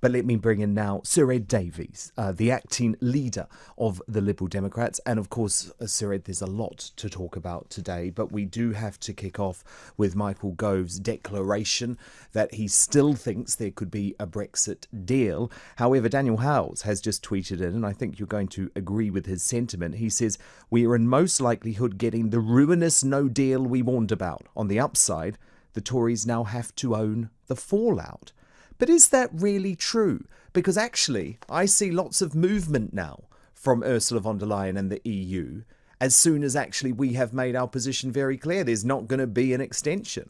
But let me bring in now Sir Ed Davey, the acting leader of the Liberal Democrats. And of course, Sir Ed, there's a lot to talk about today, but we do have to kick off with Michael Gove's declaration that he still thinks there could be a Brexit deal. However, Daniel Howells has just tweeted in, and I think you're going to agree with his sentiment. He says, "We are in most likelihood getting the ruinous no deal we warned about. On the upside, the Tories now have to own the fallout." But is that really true? Because actually, I see lots of movement now from Ursula von der Leyen and the EU as soon as actually we have made our position very clear. There's not going to be an extension.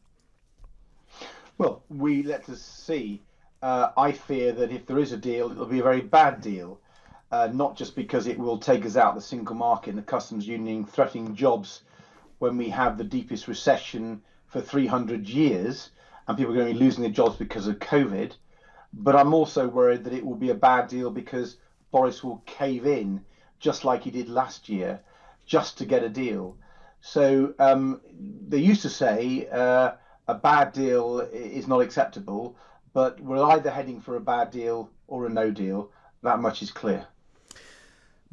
Well, let us see. I fear that if there is a deal, it'll be a very bad deal. Not just because it will take us out of the single market and the customs union, threatening jobs when we have the deepest recession for 300 years, and people are going to be losing their jobs because of COVID. But I'm also worried that it will be a bad deal because Boris will cave in, just like he did last year, just to get a deal. So they used to say a bad deal is not acceptable, but we're either heading for a bad deal or a no deal. That much is clear.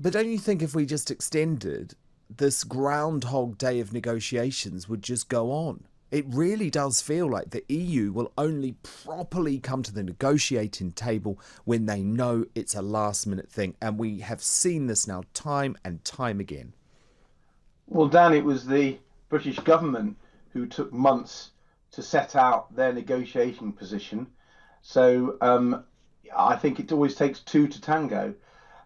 But don't you think if we just extended, this Groundhog Day of negotiations would just go on? It really does feel like the EU will only properly come to the negotiating table when they know it's a last-minute thing. And we have seen this now time and time again. Well, Dan, it was the British government who took months to set out their negotiating position. So I think it always takes two to tango.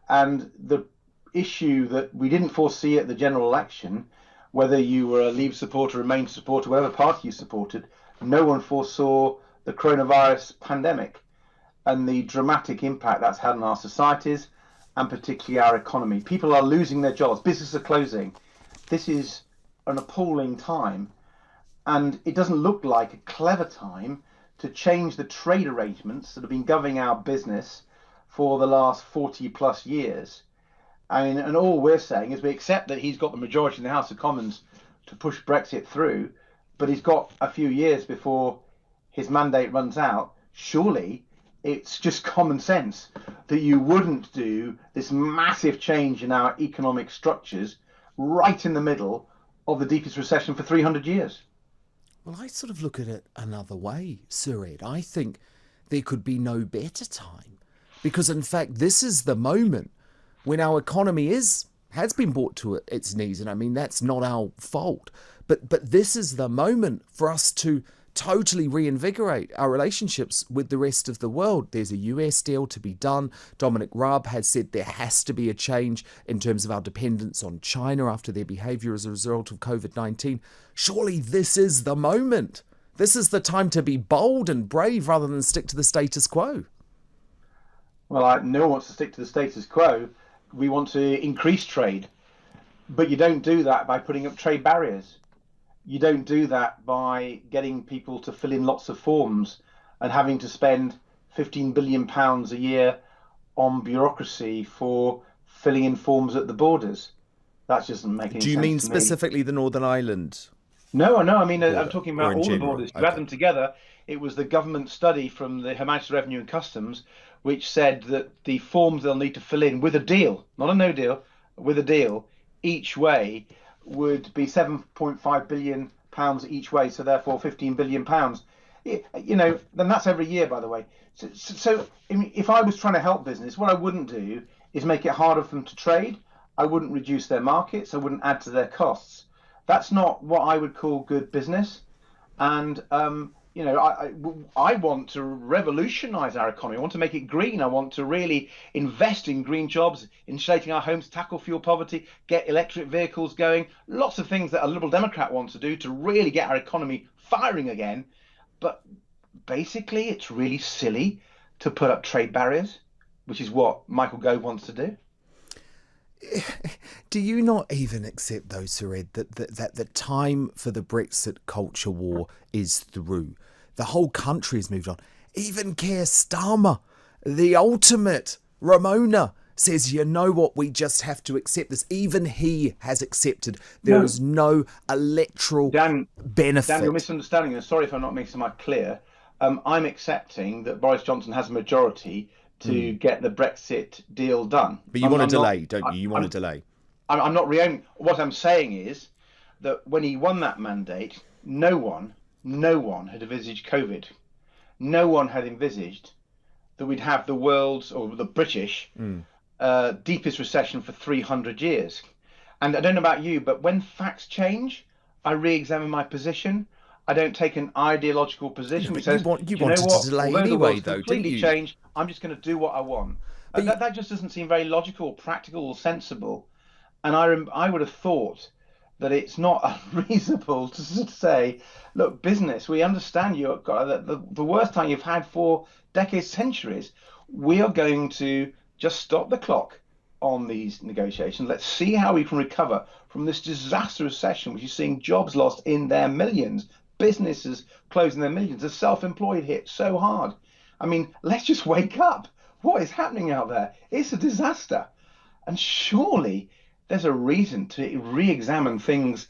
And the issue that we didn't foresee at the general election, whether you were a Leave supporter, Remain supporter, whatever party you supported, no one foresaw the coronavirus pandemic and the dramatic impact that's had on our societies and particularly our economy. People are losing their jobs. Businesses are closing. This is an appalling time. And it doesn't look like a clever time to change the trade arrangements that have been governing our business for the last 40 plus years. And all we're saying is we accept that he's got the majority in the House of Commons to push Brexit through, but he's got a few years before his mandate runs out. Surely it's just common sense that you wouldn't do this massive change in our economic structures right in the middle of the deepest recession for 300 years. Well, I sort of look at it another way, Sir Ed. I think there could be no better time because, in fact, this is the moment when our economy has been brought to its knees. And I mean, that's not our fault. But this is the moment for us to totally reinvigorate our relationships with the rest of the world. There's a US deal to be done. Dominic Raab has said there has to be a change in terms of our dependence on China after their behaviour as a result of COVID-19. Surely this is the moment. This is the time to be bold and brave rather than stick to the status quo. Well, no one wants to stick to the status quo. We want to increase trade, but you don't do that by putting up trade barriers. You don't do that by getting people to fill in lots of forms and having to spend £15 billion a year on bureaucracy for filling in forms at the borders. That just doesn't make any sense. Do you mean specifically the Northern Ireland? No. I mean, I'm talking about all general. the borders. You add them together. It was the government study from the Her Majesty's Revenue and Customs which said that the forms they'll need to fill in with a deal, not a no deal, with a deal, each way would be £7.5 billion each way, so therefore £15 billion. Then that's every year, by the way. So if I was trying to help business, what I wouldn't do is make it harder for them to trade. I wouldn't reduce their markets. I wouldn't add to their costs. That's not what I would call good business. And I want to revolutionize our economy. I want to make it green. I want to really invest in green jobs, insulating our homes, tackle fuel poverty, get electric vehicles going. Lots of things that a Liberal Democrat wants to do to really get our economy firing again. But basically, it's really silly to put up trade barriers, which is what Michael Gove wants to do. Do you not even accept, though, Sir Ed, that the time for the Brexit culture war is through? The whole country has moved on. Even Keir Starmer, the ultimate Ramona, says, you know what, we just have to accept this. Even he has accepted there is no electoral benefit. Dan, you're misunderstanding. And sorry if I'm not making it clear. I'm accepting that Boris Johnson has a majority to get the Brexit deal done. But you want to delay, don't you? You want to delay. I'm not reacting. What I'm saying is that when he won that mandate, no one had envisaged COVID. No one had envisaged that we'd have the world's, or the British, deepest recession for 300 years. And I don't know about you, but when facts change, I re-examine my position. I don't take an ideological position which says, you know wanted what? to delay Although the anyway, world's though, didn't completely you? changed, I'm just going to do what I want. That just doesn't seem very logical, practical, or sensible. And I would have thought that it's not unreasonable to say, look, business, we understand you've got the worst time you've had for decades, centuries. We are going to just stop the clock on these negotiations. Let's see how we can recover from this disastrous recession, which is seeing jobs lost in their millions, businesses closing their millions, the self-employed hit so hard. I mean, let's just wake up. What is happening out there? It's a disaster. And surely there's a reason to re-examine things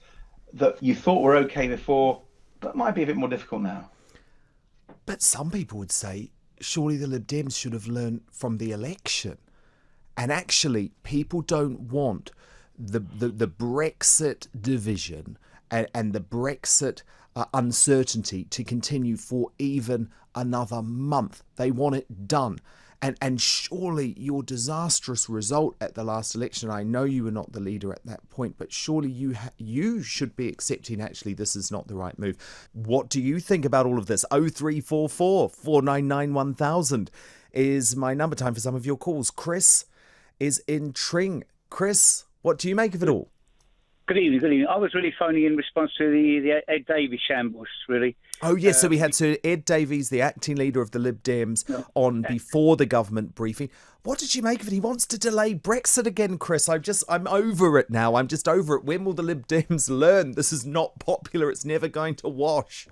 that you thought were okay before, but might be a bit more difficult now. But some people would say, surely the Lib Dems should have learned from the election. And actually, people don't want the Brexit division and the Brexit uncertainty to continue for even another month. They want it done. And surely your disastrous result at the last election, I know you were not the leader at that point, but surely you should be accepting actually this is not the right move. What do you think about all of this? 0344 499 1000 is my number. Time for some of your calls. Chris is in Tring. Chris, what do you make of it all? Good evening, good evening. I was really phoning in response to the Ed Davey shambles, really. Oh, yes, so we had Sir Ed Davies, the acting leader of the Lib Dems, on before the government briefing. What did you make of it? He wants to delay Brexit again, Chris. I'm over it now. I'm just over it. When will the Lib Dems learn this is not popular? It's never going to wash.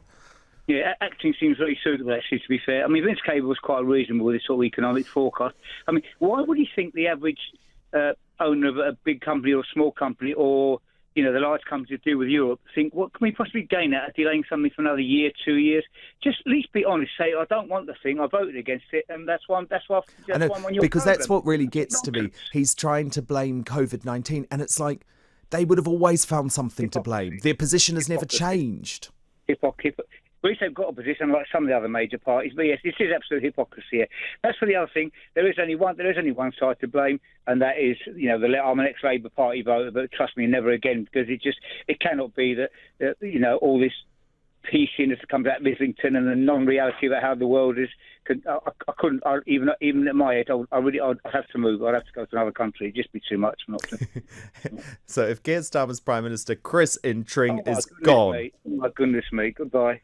Yeah, acting seems very suitable, actually, to be fair. I mean, Vince Cable was quite reasonable with his sort of economic forecast. I mean, why would he think the average owner of a big company or a small company or the large companies that deal with Europe, think, what can we possibly gain out of delaying something for another year, 2 years? Just at least be honest, say, I don't want the thing, I voted against it, and that's why I'm on your because program. That's what really gets to me. He's trying to blame COVID-19, and it's like they would have always found something to blame. Their position has never changed. At least they've got a position like some of the other major parties. But yes, this is absolute hypocrisy here. That's for the other thing. There is only one side to blame, and that is, I'm an ex-Labour Party voter, but trust me, never again, because it cannot be that all this PC that comes out of Islington and the non-reality about how the world is. I couldn't, even at my age, I'd have to move. I'd have to go to another country. It'd just be too much not to. So if Keir Starmer's Prime Minister, Chris in Tring is gone. Oh my goodness me. Goodbye.